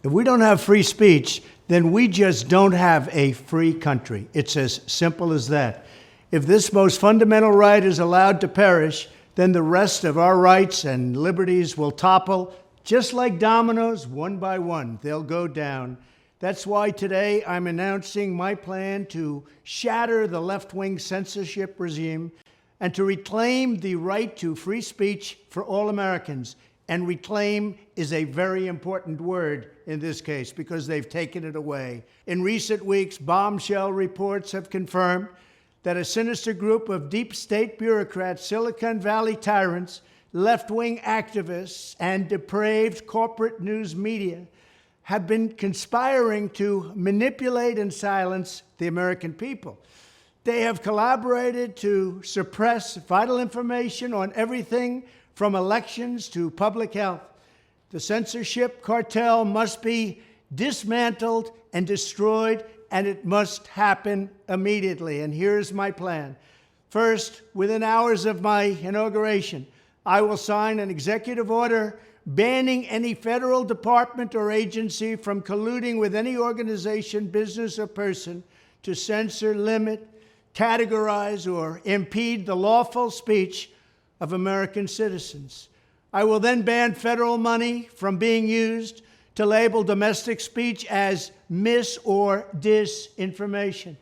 If we don't have free speech, then we just don't have a free country. It's as simple as that. If this most fundamental right is allowed to perish, then the rest of our rights and liberties will topple, just like dominoes, one by one. They'll go down. That's why today I'm announcing my plan to shatter the left-wing censorship regime and to reclaim the right to free speech for all Americans. And reclaim is a very important word in this case because they've taken it away. In recent weeks, bombshell reports have confirmed that a sinister group of deep state bureaucrats, Silicon Valley tyrants, left-wing activists, and depraved corporate news media have been conspiring to manipulate and silence the American people. They have collaborated to suppress vital information on everything from elections to public health. The censorship cartel must be dismantled and destroyed, and it must happen immediately. And here's my plan. First, within hours of my inauguration, I will sign an executive order banning any federal department or agency from colluding with any organization, business, or person to censor, limit, categorize, or impede the lawful speech of American citizens. I will then ban federal money from being used to label domestic speech as mis- or disinformation.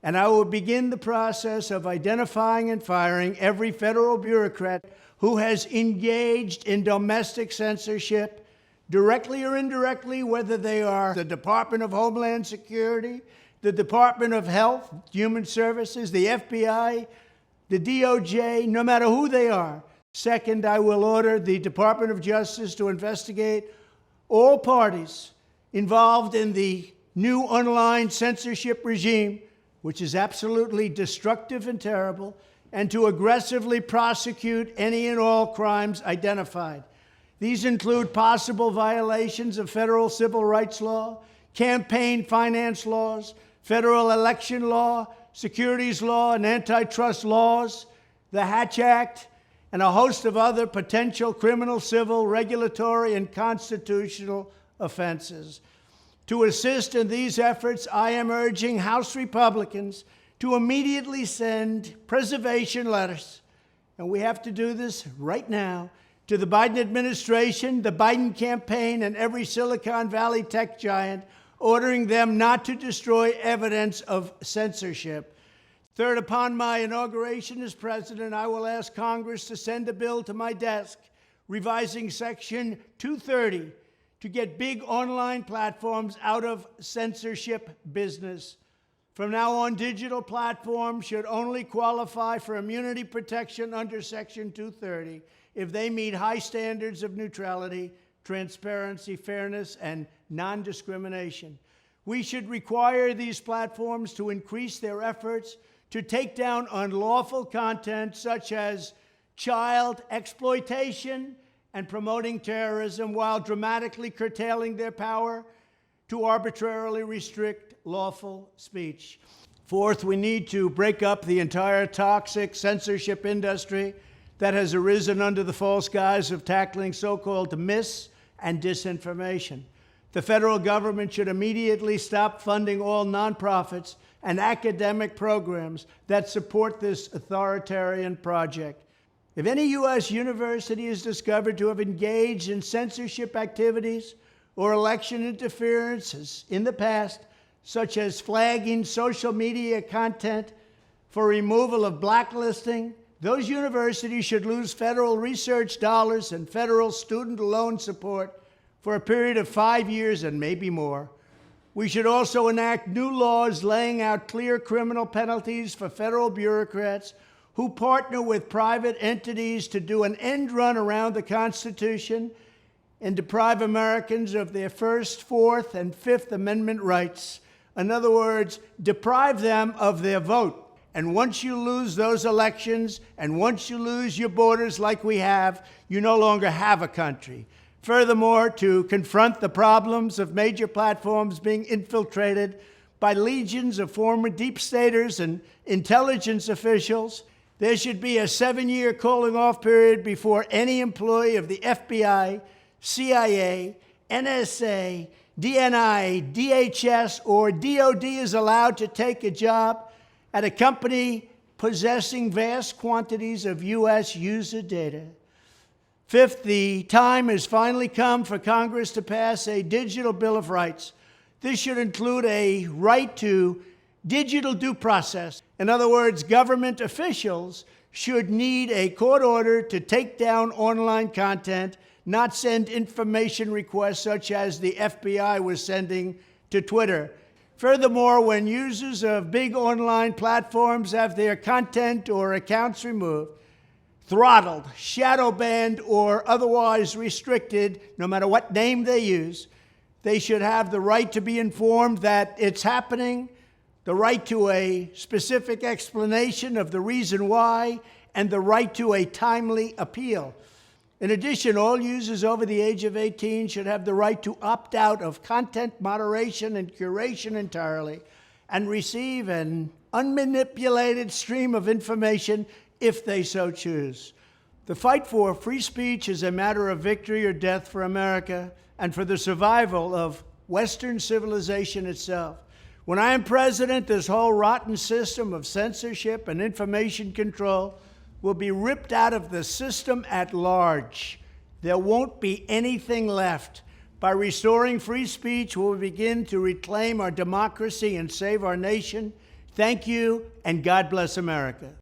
And I will begin the process of identifying and firing every federal bureaucrat who has engaged in domestic censorship, directly or indirectly, whether they are the Department of Homeland Security, the Department of Health, Human Services, the FBI, the DOJ, no matter who they are. Second, I will order the Department of Justice to investigate all parties involved in the new online censorship regime, which is absolutely destructive and terrible, and to aggressively prosecute any and all crimes identified. These include possible violations of federal civil rights law, campaign finance laws, federal election law, securities law, and antitrust laws, the Hatch Act, and a host of other potential criminal, civil, regulatory, and constitutional offenses. To assist in these efforts, I am urging House Republicans to immediately send preservation letters, and we have to do this right now, to the Biden administration, the Biden campaign, and every Silicon Valley tech giant, ordering them not to destroy evidence of censorship. Third, upon my inauguration as president, I will ask Congress to send a bill to my desk revising Section 230 to get big online platforms out of censorship business. From now on, digital platforms should only qualify for immunity protection under Section 230 if they meet high standards of neutrality, transparency, fairness, and non-discrimination. We should require these platforms to increase their efforts to take down unlawful content such as child exploitation and promoting terrorism, while dramatically curtailing their power to arbitrarily restrict lawful speech. Fourth, we need to break up the entire toxic censorship industry that has arisen under the false guise of tackling so-called mis- and disinformation. The federal government should immediately stop funding all nonprofits and academic programs that support this authoritarian project. If any U.S. university is discovered to have engaged in censorship activities or election interferences in the past, such as flagging social media content for removal of blacklisting, those universities should lose federal research dollars and federal student loan support for a period of 5 years and maybe more. We should also enact new laws laying out clear criminal penalties for federal bureaucrats who partner with private entities to do an end run around the Constitution and deprive Americans of their First, Fourth, and Fifth Amendment rights. In other words, deprive them of their vote. And once you lose those elections, and once you lose your borders like we have, you no longer have a country. Furthermore, to confront the problems of major platforms being infiltrated by legions of former deep staters and intelligence officials, there should be a 7-year cooling-off period before any employee of the FBI, CIA, NSA, DNI, DHS, or DOD is allowed to take a job at a company possessing vast quantities of U.S. user data. Fifth, the time has finally come for Congress to pass a digital Bill of Rights. This should include a right to digital due process. In other words, government officials should need a court order to take down online content, not send information requests such as the FBI was sending to Twitter. Furthermore, when users of big online platforms have their content or accounts removed, throttled, shadow banned, or otherwise restricted, no matter what name they use, they should have the right to be informed that it's happening, the right to a specific explanation of the reason why, and the right to a timely appeal. In addition, all users over the age of 18 should have the right to opt out of content moderation and curation entirely and receive an unmanipulated stream of information if they so choose. The fight for free speech is a matter of victory or death for America and for the survival of Western civilization itself. When I am president, this whole rotten system of censorship and information control will be ripped out of the system at large. There won't be anything left. By restoring free speech, we'll begin to reclaim our democracy and save our nation. Thank you, and God bless America.